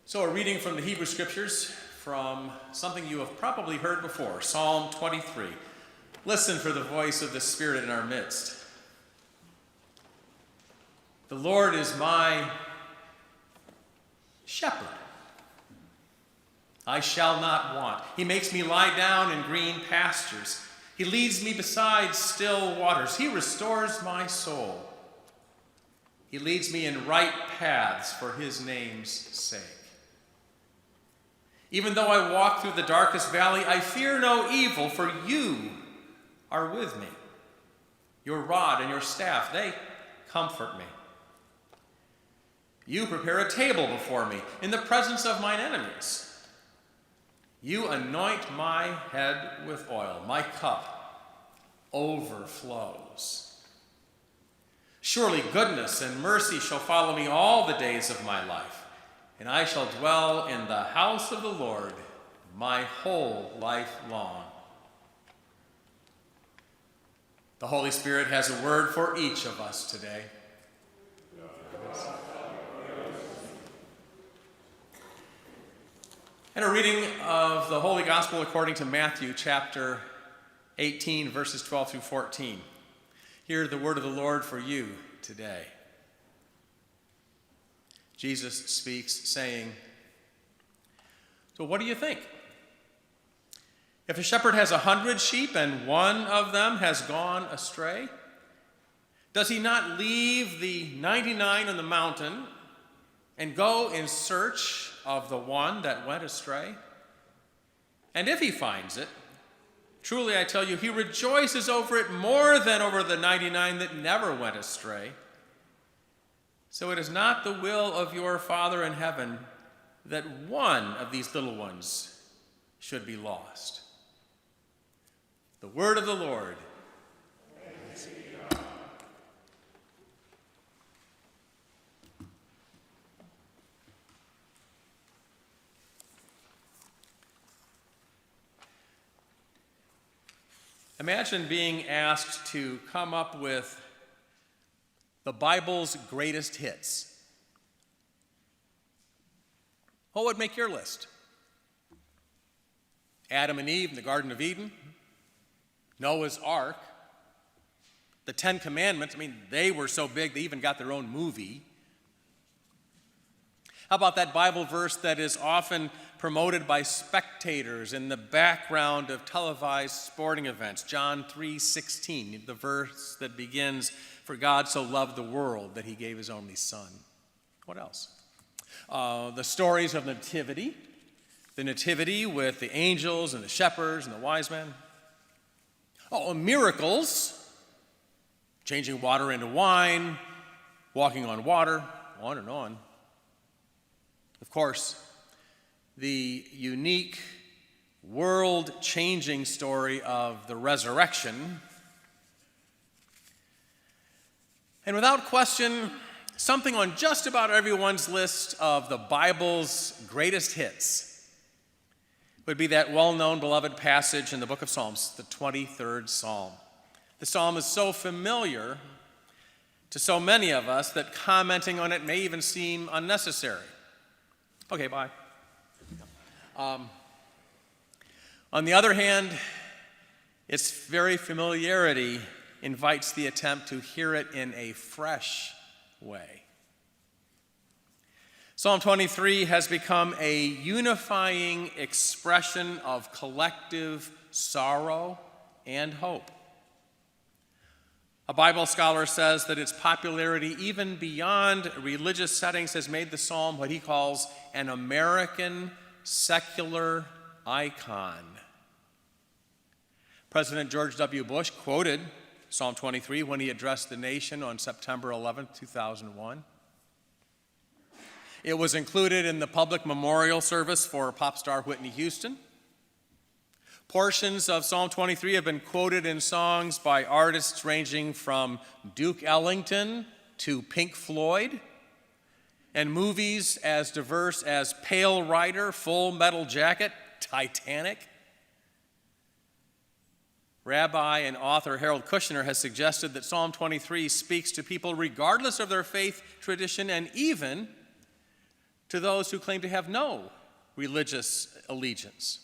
So a reading from the Hebrew Scriptures from something you have probably heard before, Psalm 23. Listen for the voice of the Spirit in our midst. The Lord is my shepherd. I shall not want. He makes me lie down in green pastures. He leads me beside still waters. He restores my soul. He leads me in right paths for his name's sake. Even though I walk through the darkest valley, I fear no evil, for you are with me. Your rod and your staff, they comfort me. You prepare a table before me in the presence of mine enemies. You anoint my head with oil. My cup overflows. Surely goodness and mercy shall follow me all the days of my life, and I shall dwell in the house of the Lord my whole life long. The Holy Spirit has a word for each of us today. And a reading of the Holy Gospel according to Matthew chapter 18, verses 12 through 14. Hear the word of the Lord for you today. Jesus speaks, saying, "So what do you think? If a shepherd has 100 sheep and one of them has gone astray, does he not leave the 99 on the mountain and go in search of the one that went astray? And if he finds it, truly I tell you, he rejoices over it more than over the 99 that never went astray. So it is not the will of your Father in heaven that one of these little ones should be lost." The word of the Lord. Thanks be to God. Imagine being asked to come up with the Bible's greatest hits. What would make your list? Adam and Eve in the Garden of Eden, Noah's Ark, the Ten Commandments. They were so big they even got their own movie. How about that Bible verse that is often promoted by spectators in the background of televised sporting events, John 3:16, the verse that begins, "For God so loved the world that he gave his only son." What else? The stories of Nativity, the Nativity with the angels and the shepherds and the wise men. Miracles, changing water into wine, walking on water, on and on. Of course, the unique, world-changing story of the resurrection. And without question, something on just about everyone's list of the Bible's greatest hits would be that well-known, beloved passage in the book of Psalms, the 23rd Psalm. The psalm is so familiar to so many of us that commenting on it may even seem unnecessary. Okay, bye. On the other hand, its very familiarity invites the attempt to hear it in a fresh way. Psalm 23 has become a unifying expression of collective sorrow and hope. A Bible scholar says that its popularity, even beyond religious settings, has made the psalm what he calls an American secular icon. President George W. Bush quoted Psalm 23 when he addressed the nation on September 11, 2001. It was included in the public memorial service for pop star Whitney Houston. Portions of Psalm 23 have been quoted in songs by artists ranging from Duke Ellington to Pink Floyd, and movies as diverse as Pale Rider, Full Metal Jacket, Titanic. Rabbi and author Harold Kushner has suggested that Psalm 23 speaks to people regardless of their faith tradition and even to those who claim to have no religious allegiance.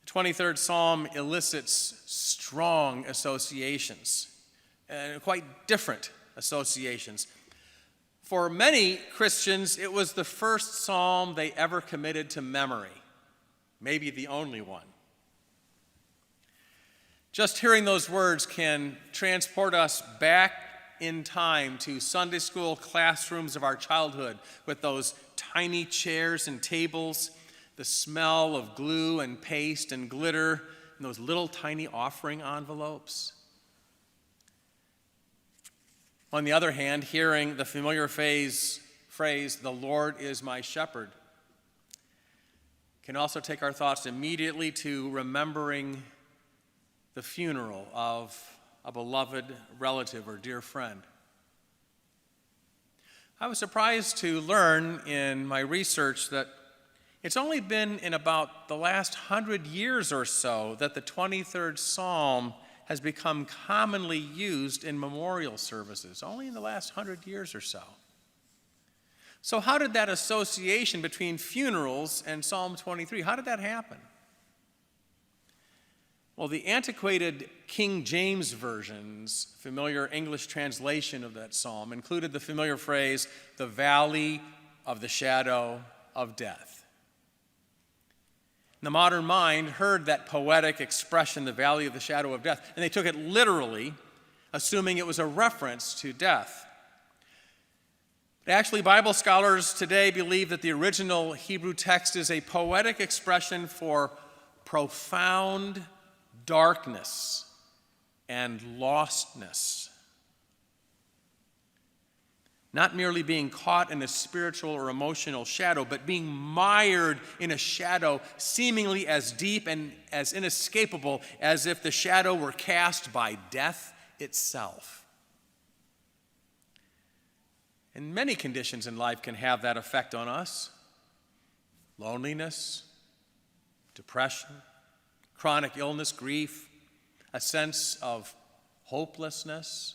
The 23rd Psalm elicits strong associations, and quite different associations. For many Christians, it was the first psalm they ever committed to memory, maybe the only one. Just hearing those words can transport us back in time to Sunday school classrooms of our childhood with those tiny chairs and tables, the smell of glue and paste and glitter, and those little tiny offering envelopes. On the other hand, hearing the familiar phrase, "The Lord is my shepherd," can also take our thoughts immediately to remembering the funeral of a beloved relative or dear friend. I was surprised to learn in my research that it's only been in about the last 100 years or so that the 23rd Psalm has become commonly used in memorial services, only in the last 100 years or so. So how did that association between funerals and Psalm 23, how did that happen? Well, the antiquated King James Version's familiar English translation of that psalm included the familiar phrase, "the valley of the shadow of death." The modern mind heard that poetic expression, "the valley of the shadow of death," and they took it literally, assuming it was a reference to death. But actually, Bible scholars today believe that the original Hebrew text is a poetic expression for profound darkness and lostness. Not merely being caught in a spiritual or emotional shadow, but being mired in a shadow seemingly as deep and as inescapable as if the shadow were cast by death itself. And many conditions in life can have that effect on us. Loneliness, depression, chronic illness, grief, a sense of hopelessness.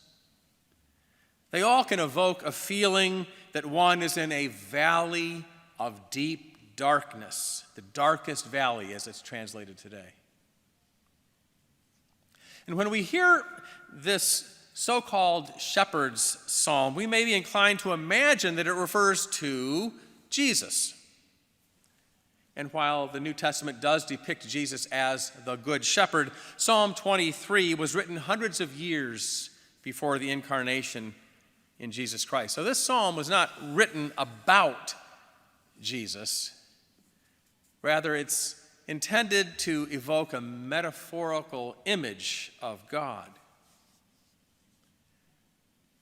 They all can evoke a feeling that one is in a valley of deep darkness, the darkest valley as it's translated today. And when we hear this so-called shepherd's psalm, we may be inclined to imagine that it refers to Jesus. And while the New Testament does depict Jesus as the Good Shepherd, Psalm 23 was written hundreds of years before the incarnation in Jesus Christ. So this psalm was not written about Jesus. Rather, it's intended to evoke a metaphorical image of God.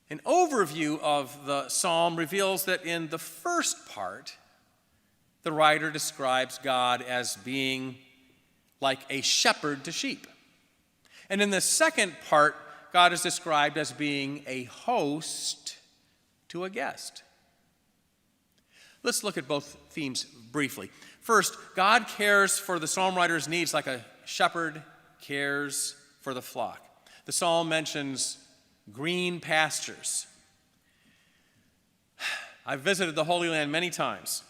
An overview of the psalm reveals that in the first part, the writer describes God as being like a shepherd to sheep. And in the second part, God is described as being a host to a guest. Let's look at both themes briefly. First, God cares for the psalm writer's needs like a shepherd cares for the flock. The psalm mentions green pastures. I've visited the Holy Land many times.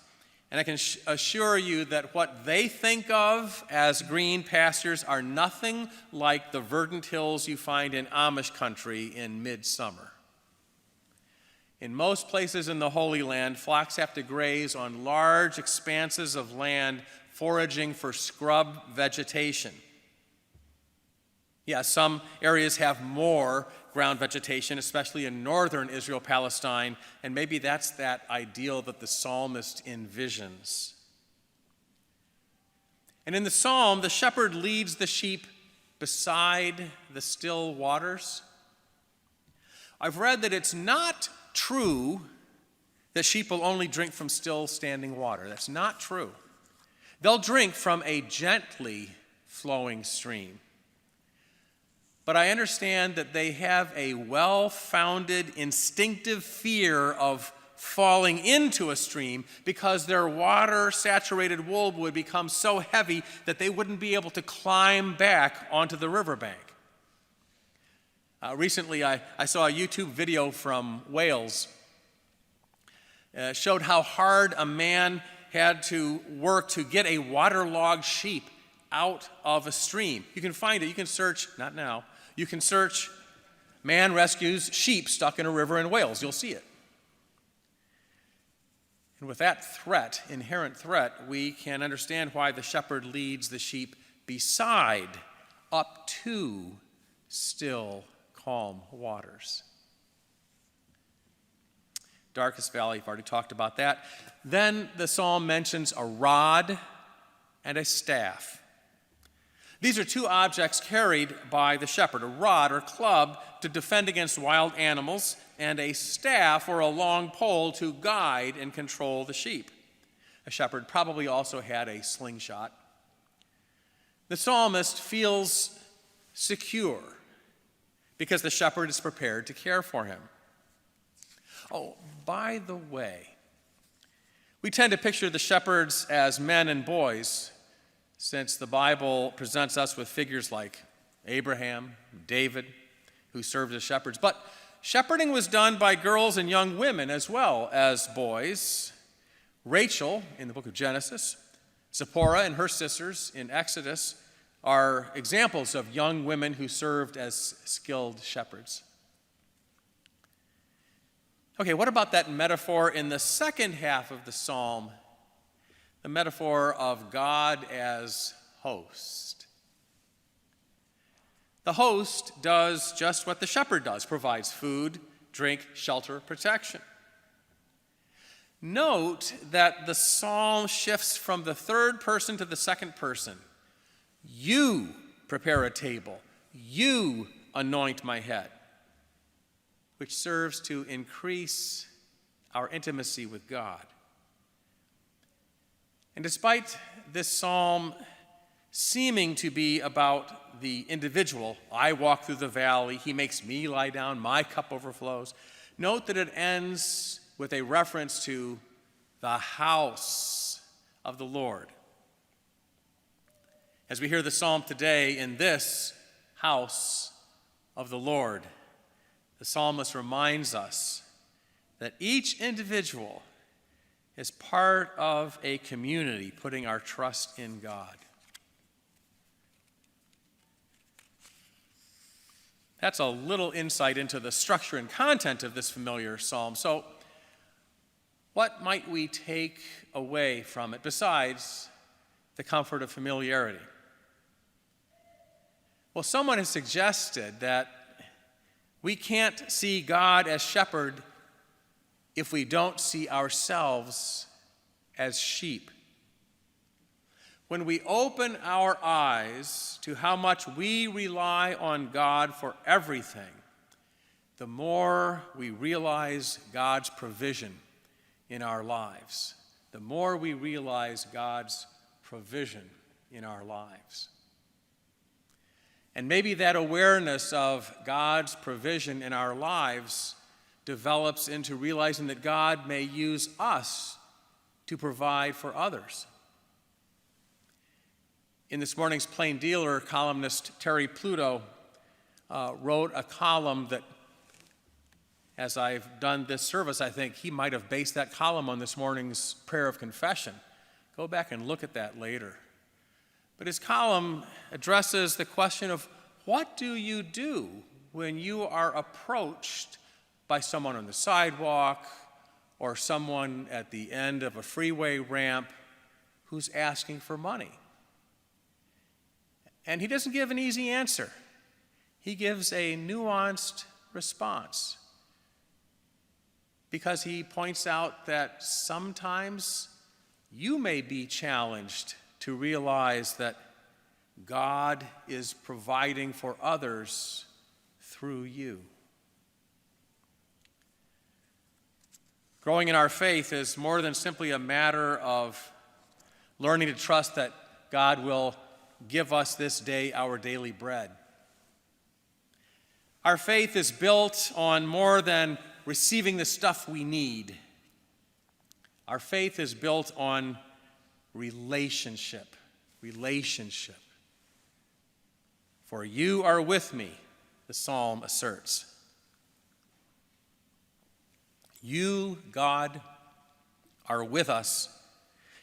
And I can assure you that what they think of as green pastures are nothing like the verdant hills you find in Amish country in midsummer. In most places in the Holy Land, flocks have to graze on large expanses of land foraging for scrub vegetation. Yes, some areas have more ground vegetation, especially in northern Israel, Palestine, and maybe that's that ideal that the psalmist envisions. And in the psalm, the shepherd leads the sheep beside the still waters. I've read that it's not true that sheep will only drink from still standing water. That's not true. They'll drink from a gently flowing stream. But I understand that they have a well-founded instinctive fear of falling into a stream because their water-saturated wool would become so heavy that they wouldn't be able to climb back onto the riverbank. Recently, I saw a YouTube video from Wales. showed how hard a man had to work to get a waterlogged sheep out of a stream. You can find it. You can search, not now, you can search man rescues sheep stuck in a river in Wales. You'll see it. And with that threat, inherent threat, we can understand why the shepherd leads the sheep beside, up to still, calm waters. Darkest valley, I've already talked about that. Then the psalm mentions a rod and a staff. These are two objects carried by the shepherd, a rod or club to defend against wild animals, and a staff or a long pole to guide and control the sheep. A shepherd probably also had a slingshot. The psalmist feels secure because the shepherd is prepared to care for him. Oh, by the way, we tend to picture the shepherds as men and boys, since the Bible presents us with figures like Abraham, David, who served as shepherds. But shepherding was done by girls and young women as well as boys. Rachel, in the book of Genesis, Zipporah and her sisters in Exodus are examples of young women who served as skilled shepherds. Okay, what about that metaphor in the second half of the psalm? The metaphor of God as host. The host does just what the shepherd does, provides food, drink, shelter, protection. Note that the psalm shifts from the third person to the second person. You prepare a table. You anoint my head, which serves to increase our intimacy with God. And despite this psalm seeming to be about the individual, I walk through the valley, he makes me lie down, my cup overflows, note that it ends with a reference to the house of the Lord. As we hear the psalm today, in this house of the Lord, the psalmist reminds us that each individual is part of a community putting our trust in God. That's a little insight into the structure and content of this familiar psalm. So, what might we take away from it besides the comfort of familiarity? Well, someone has suggested that we can't see God as shepherd if we don't see ourselves as sheep. When we open our eyes to how much we rely on God for everything, the more we realize God's provision in our lives. The more we realize God's provision in our lives. And maybe that awareness of God's provision in our lives develops into realizing that God may use us to provide for others. In this morning's Plain Dealer, columnist Terry Pluto wrote a column that, as I've done this service, I think he might have based that column on this morning's prayer of confession. Go back and look at that later. But his column addresses the question of what do you do when you are approached by someone on the sidewalk or someone at the end of a freeway ramp who's asking for money? And he doesn't give an easy answer. He gives a nuanced response because he points out that sometimes you may be challenged to realize that God is providing for others through you. Growing in our faith is more than simply a matter of learning to trust that God will give us this day our daily bread. Our faith is built on more than receiving the stuff we need. Our faith is built on relationship. For you are with me, the psalm asserts. You, God, are with us.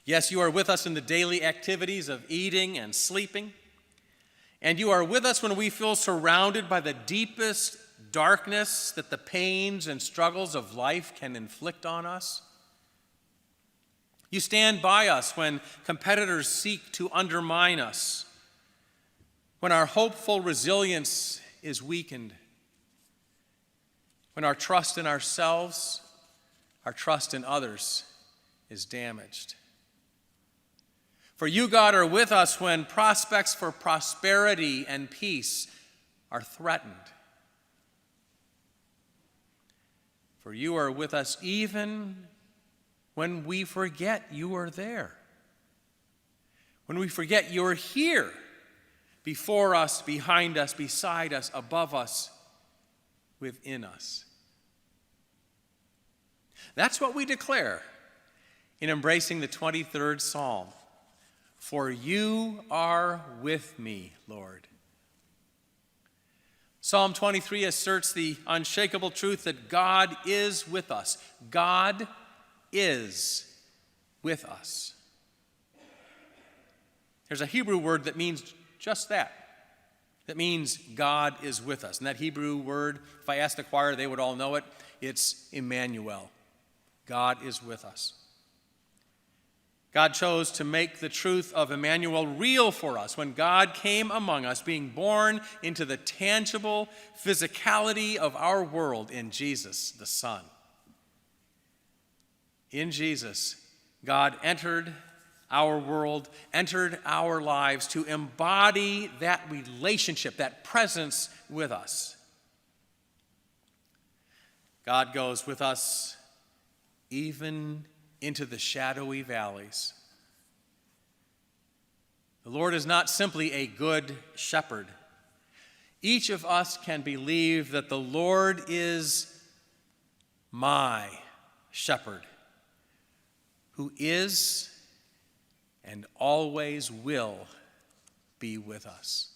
Yes, you are with us in the daily activities of eating and sleeping. And you are with us when we feel surrounded by the deepest darkness that the pains and struggles of life can inflict on us. You stand by us when competitors seek to undermine us, when our hopeful resilience is weakened, when our trust in ourselves, our trust in others is damaged. For you, God, are with us when prospects for prosperity and peace are threatened. For you are with us even when we forget you are there. When we forget you're here, before us, behind us, beside us, above us, within us. That's what we declare in embracing the 23rd Psalm. For you are with me, Lord. Psalm 23 asserts the unshakable truth that God is with us. God is with us. There's a Hebrew word that means just that. That means God is with us. And that Hebrew word, if I asked the choir, they would all know it. It's Emmanuel. God is with us. God chose to make the truth of Emmanuel real for us when God came among us, being born into the tangible physicality of our world in Jesus, the Son. In Jesus, God entered our world, entered our lives to embody that relationship, that presence with us. God goes with us even into the shadowy valleys. The Lord is not simply a good shepherd. Each of us can believe that the Lord is my shepherd, who is and always will be with us.